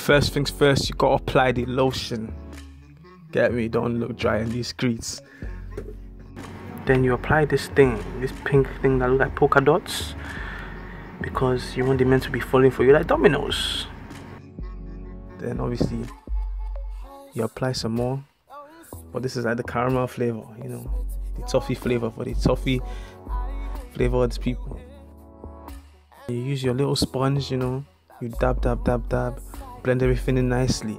First things first, you gotta apply the lotion. Get me? Don't look dry in these streets. Then you apply this thing, this pink thing that look like polka dots, because you want the men to be falling for you like dominoes. Then obviously you apply some more, but this is like the caramel flavor, you know, the toffee flavor for the toffee flavored people. You use your little sponge, you know, you dab, blend everything in nicely.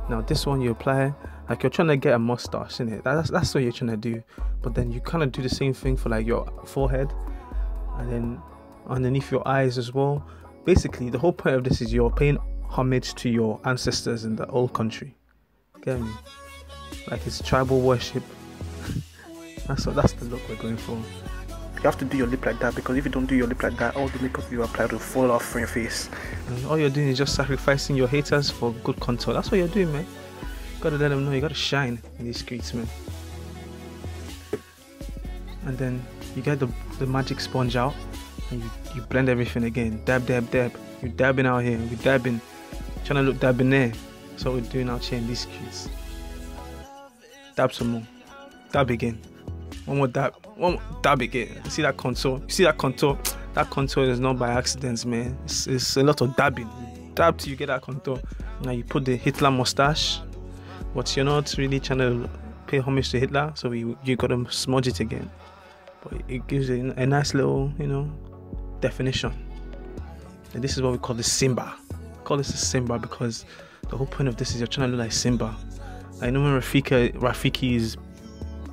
Now this one you apply like you're trying to get a mustache, in it. That's what you're trying to do. But then you kind of do the same thing for like your forehead, and then underneath your eyes as well. Basically, the whole point of this is you're paying homage to your ancestors in the old country. Get me? Like it's tribal worship. That's the look we're going for. You have to do your lip like that, because if you don't do your lip like that, all the makeup you apply will fall off from your face. And all you're doing is just sacrificing your haters for good contour. That's what you're doing, man. You gotta let them know you gotta shine in these streets, man. And then you get the magic sponge out and you blend everything again. Dab. You're dabbing out here. We're dabbing. Trying to look dabbing there. That's what we're doing out here in these streets. Dab some more. Dab again. One more dab. One more dab again. You see that contour? You see that contour? That contour is not by accident, man. It's a lot of dabbing. Dab till you get that contour. Now you put the Hitler mustache, but you're not really trying to pay homage to Hitler, so you gotta smudge it again. But it gives it a nice little, you know, definition. And this is what we call the Simba. We call this a Simba because the whole point of this is you're trying to look like Simba. I know when Rafiki is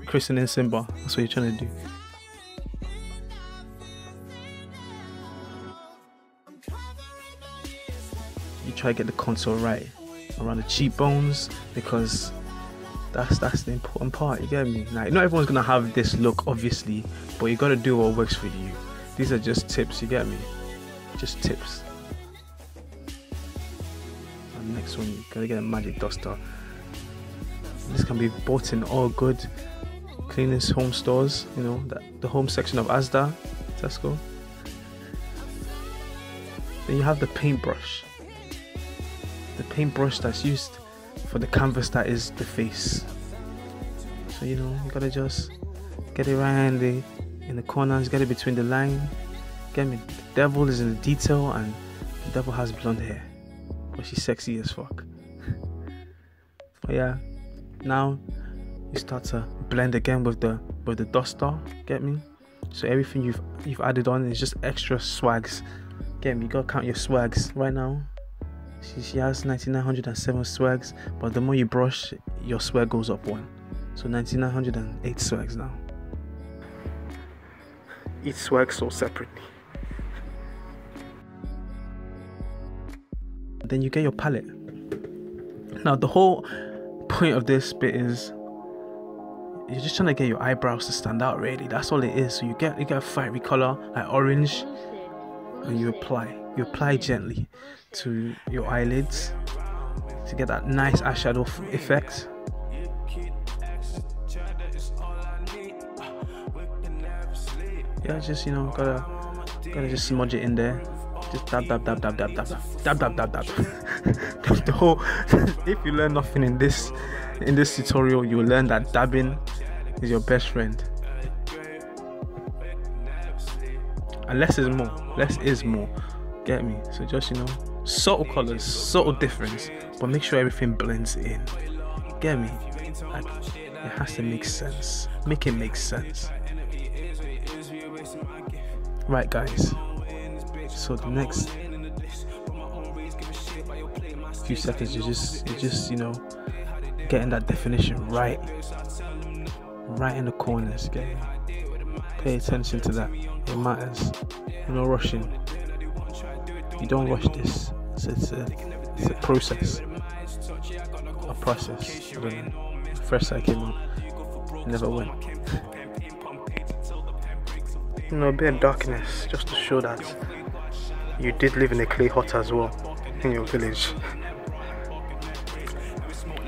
christening Simba, that's what you're trying to do. You try to get the contour right around the cheekbones, because that's the important part, you get me? Like, not everyone's gonna have this look, obviously, but you gotta do what works for you. These are just tips, you get me? Just tips. And next one, you gotta get a magic duster. This can be bought in all good cleanest home stores, you know, the home section of Asda, Tesco. Then you have the paintbrush. The paintbrush that's used for the canvas that is the face. So, you know, you gotta just get it right in the corners, get it between the line. Get me? The devil is in the detail, and the devil has blonde hair, but she's sexy as fuck. But yeah, now you start to blend again with the duster. Get me? So everything you've added on is just extra swags. Get me? You gotta count your swags right now. She has 9,907 swags, but the more you brush, your swag goes up one. So 9,908 swags now. Each swag sold separately. Then you get your palette. Now the whole point of this bit is you're just trying to get your eyebrows to stand out, really. That's all it is. So you get a fiery color like orange, and you apply gently to your eyelids to get that nice eyeshadow effect. Yeah, just, you know, gotta just smudge it in there. Just dab. The whole if you learn nothing in this tutorial, you will learn that dabbing is your best friend. And less is more. Get me? So just, you know, subtle colors, subtle difference, but make sure everything blends in. Get me? Like, it has to make sense. Make it make sense. Right, guys. So the next few seconds, you just, you know, getting that definition right in the corners. Get me? Pay attention to that. It matters. You're not rushing. You don't rush this. It's a process. A process. I don't know. First I came up, it never went. You know, a bit of darkness just to show that you did live in a clay hut as well in your village.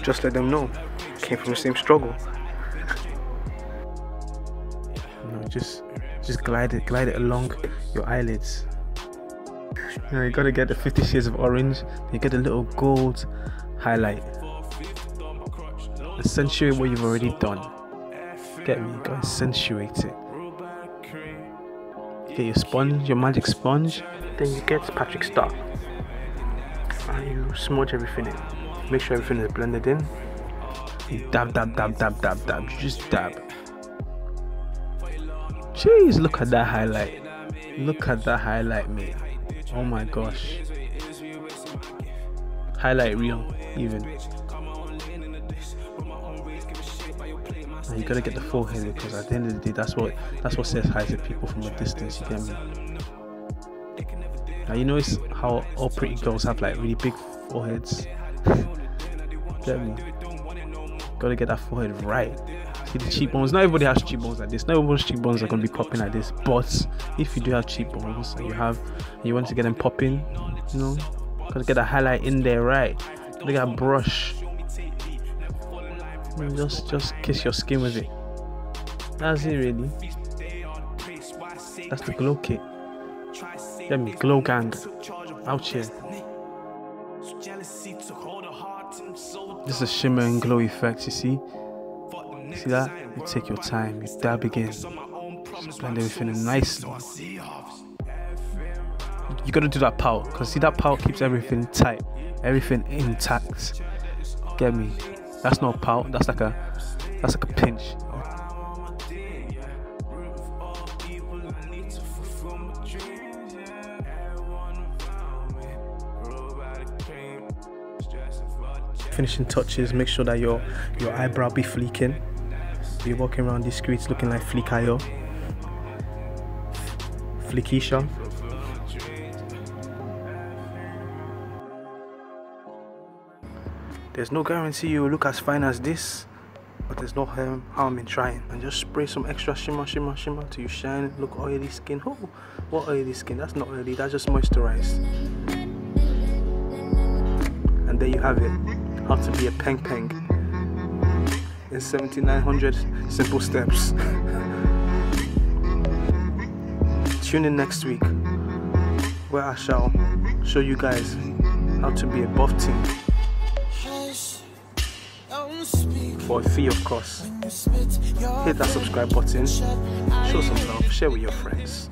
Just let them know. Came from the same struggle. You know, just glide it along your eyelids. You know, you gotta get the 50 shades of orange. You get a little gold highlight. Accentuate what you've already done. Get me? You gotta accentuate it. Get your sponge, your magic sponge. Then you get Patrick Star. And you smudge everything in. Make sure everything is blended in. You dab, dab, dab, dab, dab, dab. You just dab. Jeez, look at that highlight. Look at that highlight, mate. Oh my gosh. Highlight reel, even. And you gotta get the forehead, because at the end of the day, that's what says hi to people from a distance. You get me? Now you notice how all pretty girls have like really big foreheads. Get me? Gotta get that forehead right. See the cheekbones. Not everybody has cheekbones like this. Not everyone's cheekbones are gonna be popping like this. But if you do have cheekbones and you want to get them popping, you know, gotta get a highlight in there right. Gotta get a brush. And just kiss your skin with it. That's it, really. That's the glow kit. Get me? Glow gang out here. This is a shimmer and glow effect, you see? See that? You take your time, you dab again. Just blend everything in nicely. You gotta do that pout, because see that pout keeps everything tight, everything intact. Get me? That's not a pout, that's like a pinch. Finishing touches, make sure that your eyebrow be fleeking. You're walking around these streets looking like Fleekayo. Fleekisha. There's no guarantee you will look as fine as this, but there's no harm in trying. And just spray some extra shimmer till you shine, look oily skin. Oh, what oily skin? That's not oily, that's just moisturized. And there you have it. How to be a peng peng in 7,900 simple steps. Tune in next week, where I shall show you guys how to be a buff team for a fee, of course. Hit that subscribe button, show some love, share with your friends.